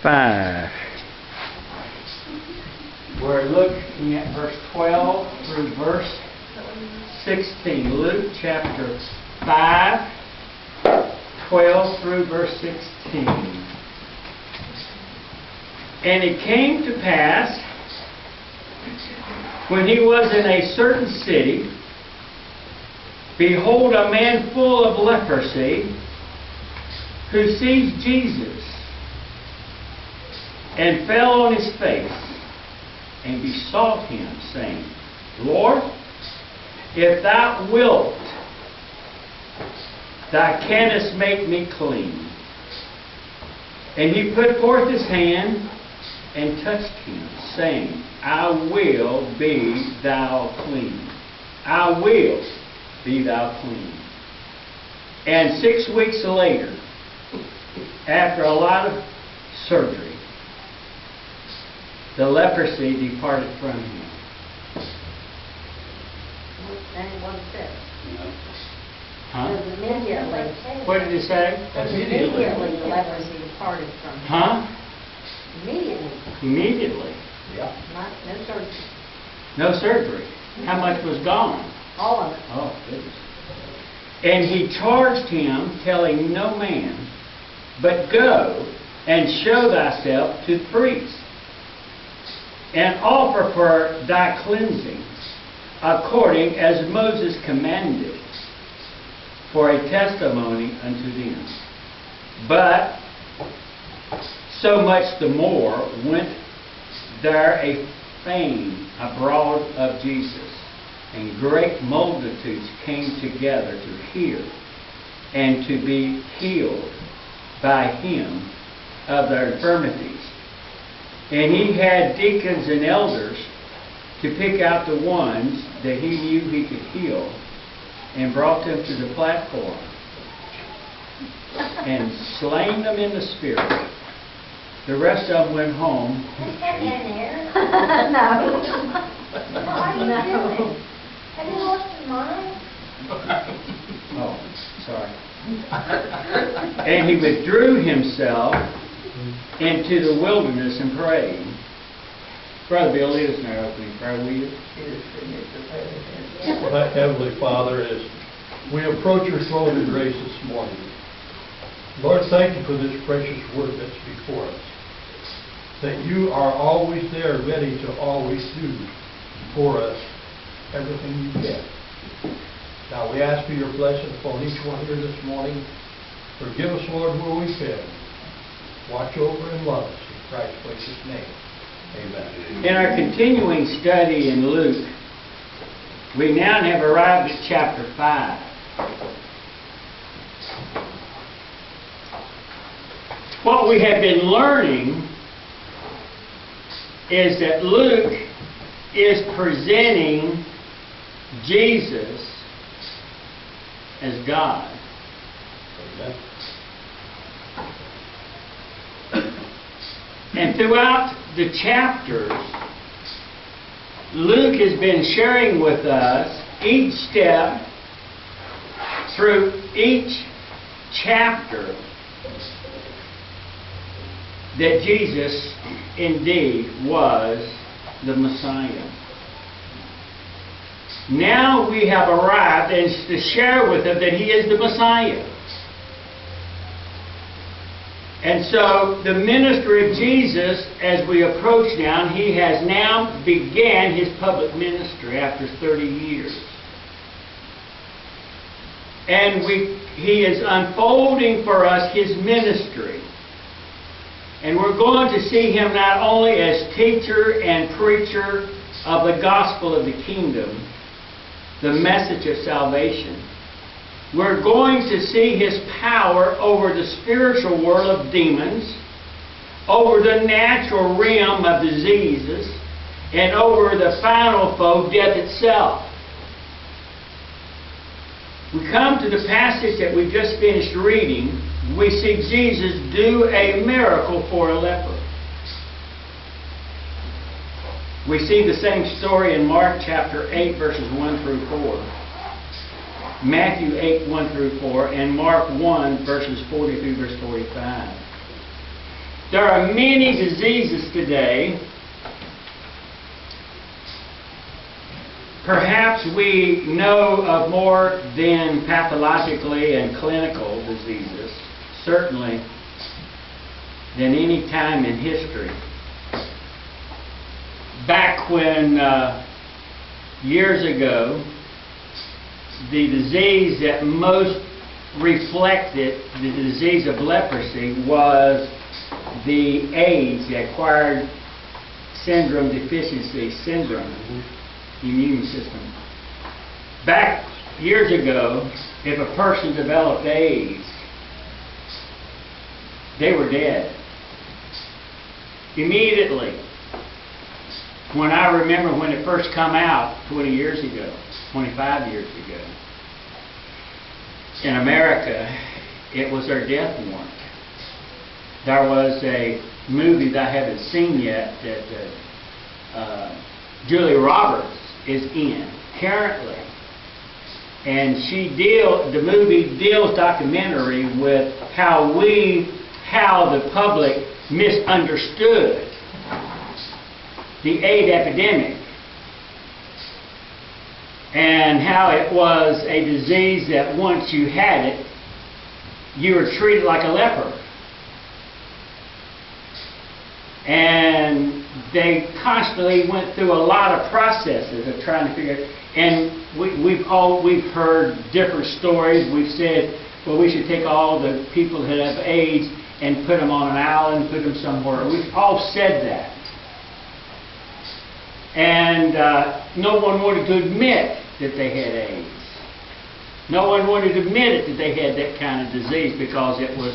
5. We're looking at verse 12 through verse 16. Luke chapter 5, 12 through verse 16. And it came to pass, when he was in a certain city, behold, a man full of leprosy, who sees Jesus, and fell on his face, and besought him, saying, Lord, if thou wilt, thou canst make me clean. And he put forth his hand, and touched him, saying, I will be thou clean. I will be thou clean. And 6 weeks later, after a lot of surgery, the leprosy departed from him. And what it says. Huh? Immediately. What did it say? Immediately the leprosy departed from him. Huh? Immediately. Immediately. Yeah. No surgery. No surgery. How much was gone? All of it. Oh, goodness. And he charged him, telling no man, but go and show thyself to the priest, and offer for thy cleansing, according as Moses commanded, for a testimony unto them. But so much the more went there a fame abroad of Jesus, and great multitudes came together to hear and to be healed by him of their infirmities. And he had deacons and elders to pick out the ones that he knew he could heal, and brought them to the platform, and slain them in the spirit. The rest of them went home. No. What are you doing? Have you lost your mind? Oh, sorry. And he withdrew himself into the wilderness and prayed. Brother Bill, lead us in our opening prayer, will you? Heavenly Father, as we approach your throne of grace this morning, Lord, thank you for this precious word that's before us. That you are always there, ready to always do for us everything you can. Now we ask for your blessing upon each one here this morning. Forgive us, Lord, where we fail. Watch over and love us in Christ's precious name. Amen. In our continuing study in Luke, we now have arrived at chapter 5. What we have been learning is that Luke is presenting Jesus as God. Amen. And throughout the chapters, Luke has been sharing with us each step through each chapter that Jesus indeed was the Messiah. Now we have arrived and to share with them that he is the Messiah. And so the ministry of Jesus, as we approach now, he has now began his public ministry after 30 years. And he is unfolding for us his ministry. And we're going to see him not only as teacher and preacher of the gospel of the kingdom, the message of salvation. We're going to see his power over the spiritual world of demons, over the natural realm of diseases, and over the final foe, death itself. We come to the passage that we just finished reading. We see Jesus do a miracle for a leper. We see the same story in Mark chapter 8, verses 1 through 4. Matthew 8, 1 through 4, and Mark 1, verses 40 through verse 45. There are many diseases today. Perhaps we know of more than pathologically and clinical diseases, certainly than any time in history. Back when, years ago, the disease that most reflected the disease of leprosy was the AIDS, the acquired syndrome deficiency syndrome, immune system. Back years ago, if a person developed AIDS, they were dead. Immediately. When I remember when it first come out 20 years ago, 25 years ago, in America, it was their death warrant. There was a movie that I haven't seen yet that Julia Roberts is in currently, and the movie deals documentary with how the public misunderstood the AIDS epidemic, and how it was a disease that once you had it, you were treated like a leper. And they constantly went through a lot of processes of trying to figure it. And we've heard different stories. We've said, well, we should take all the people that have AIDS and put them on an island, put them somewhere. We've all said that. And no one wanted to admit that they had AIDS. No one wanted to admit it that they had that kind of disease, because it was,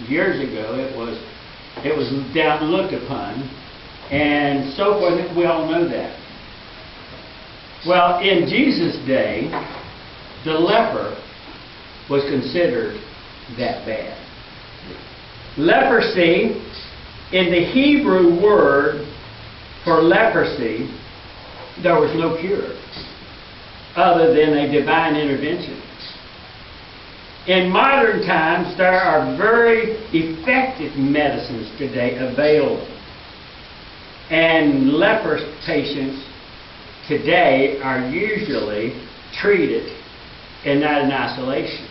years ago, it was down looked upon, and so forth. We all know that. Well, in Jesus' day, the leper was considered that bad. Leprosy, in the Hebrew word for leprosy, there was no cure other than a divine intervention. In modern times, there are very effective medicines today available. And leper patients today are usually treated and not in isolation.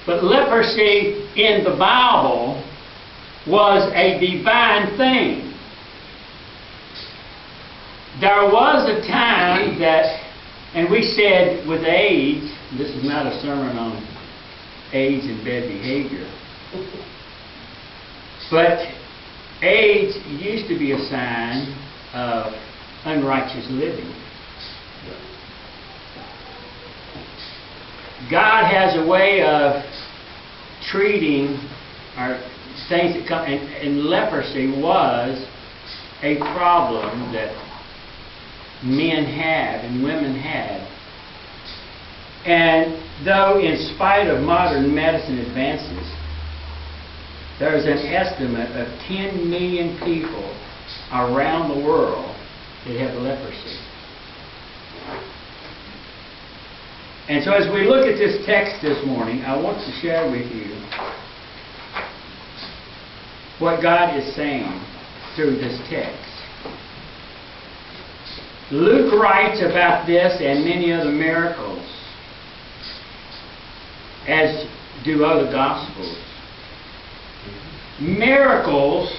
But leprosy in the Bible was a divine thing. There was a time that, and we said with AIDS, this is not a sermon on AIDS and bad behavior, but AIDS used to be a sign of unrighteous living. God has a way of treating our things that come, and leprosy was a problem that men had and women had. And though in spite of modern medicine advances, there's an estimate of 10 million people around the world that have leprosy. And so as we look at this text this morning, I want to share with you what God is saying through this text. Luke writes about this and many other miracles, as do other Gospels. Miracles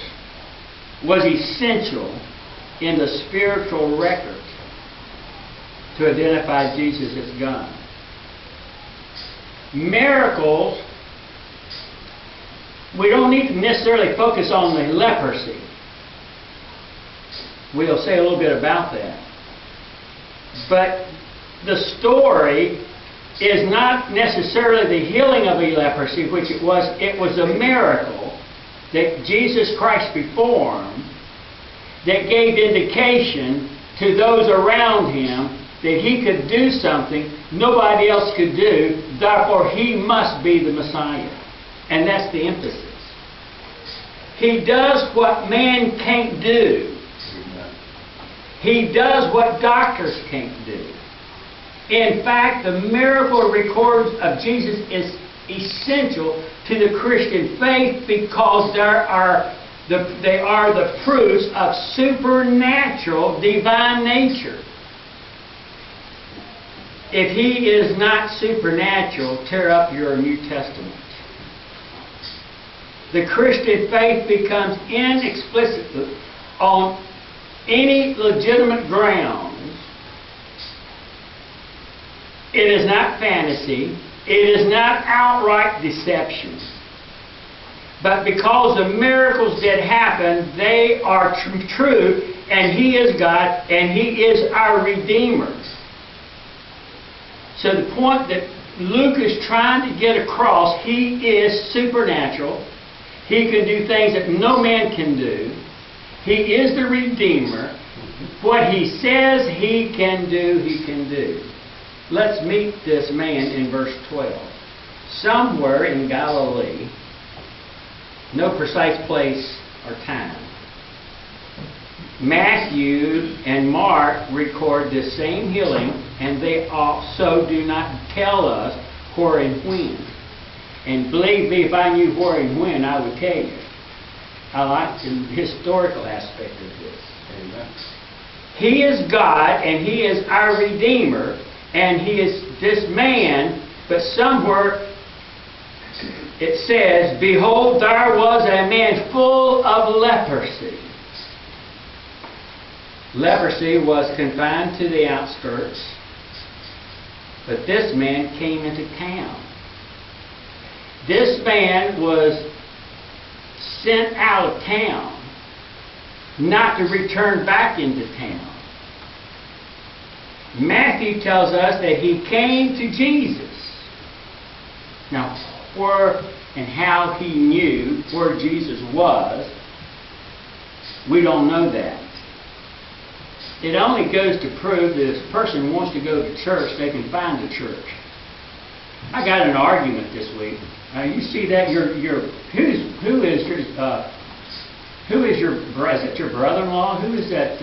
was essential in the spiritual record to identify Jesus as God. Miracles, we don't need to necessarily focus on the leprosy. We'll say a little bit about that. But the story is not necessarily the healing of a leprosy, which it was a miracle that Jesus Christ performed that gave indication to those around him that he could do something nobody else could do, therefore he must be the Messiah. And that's the emphasis. He does what man can't do. He does what doctors can't do. In fact, the miracle records of Jesus is essential to to the Christian faith because they are the fruits of supernatural divine nature. If he is not supernatural, tear up your New Testament. The Christian faith becomes inexplicable on any legitimate grounds. It is not fantasy. It is not outright deception. But because the miracles that happen, they are true, and He is God, and He is our Redeemer. So the point that Luke is trying to get across, He is supernatural. He can do things that no man can do. He is the Redeemer. What He says He can do, He can do. Let's meet this man in verse 12. Somewhere in Galilee, no precise place or time, Matthew and Mark record the same healing, and they also do not tell us where and when. And believe me, if I knew where and when, I would tell you. I like the historical aspect of this. Amen. He is God, and He is our Redeemer, and He is this man, but somewhere it says, behold, there was a man full of leprosy. Leprosy was confined to the outskirts, but this man came into town. This man was sent out of town, not to return back into town. Matthew tells us that he came to Jesus. Now, where and how he knew where Jesus was, we don't know that. It only goes to prove that if a person wants to go to church, they can find a church. I got in an argument this week. Now you see that who is your is it your brother-in-law? Who is that?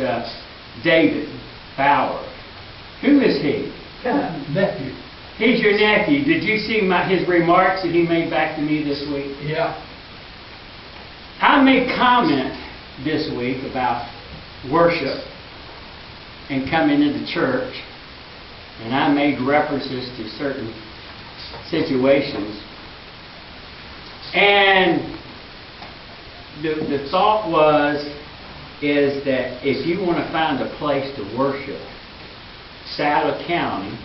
David Bauer. Who is he? Nephew. He's your nephew. Did you see his remarks that he made back to me this week? Yeah. I made comment this week about worship and coming into church, and I made references to certain situations. And the thought is that if you want to find a place to worship, Saddle County,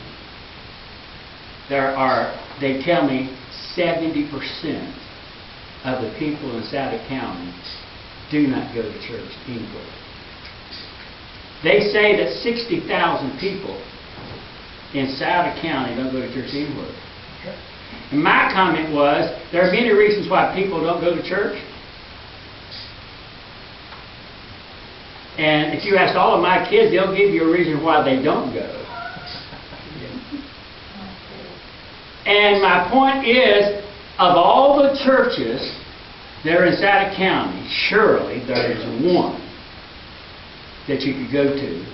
they tell me 70% of the people in Saddle County do not go to church anywhere. They say that 60,000 people in Saddle County don't go to church anywhere. And my comment was, there are many reasons why people don't go to church. And if you ask all of my kids, they'll give you a reason why they don't go. And my point is, of all the churches that are in Saddle County, surely there is one that you could go to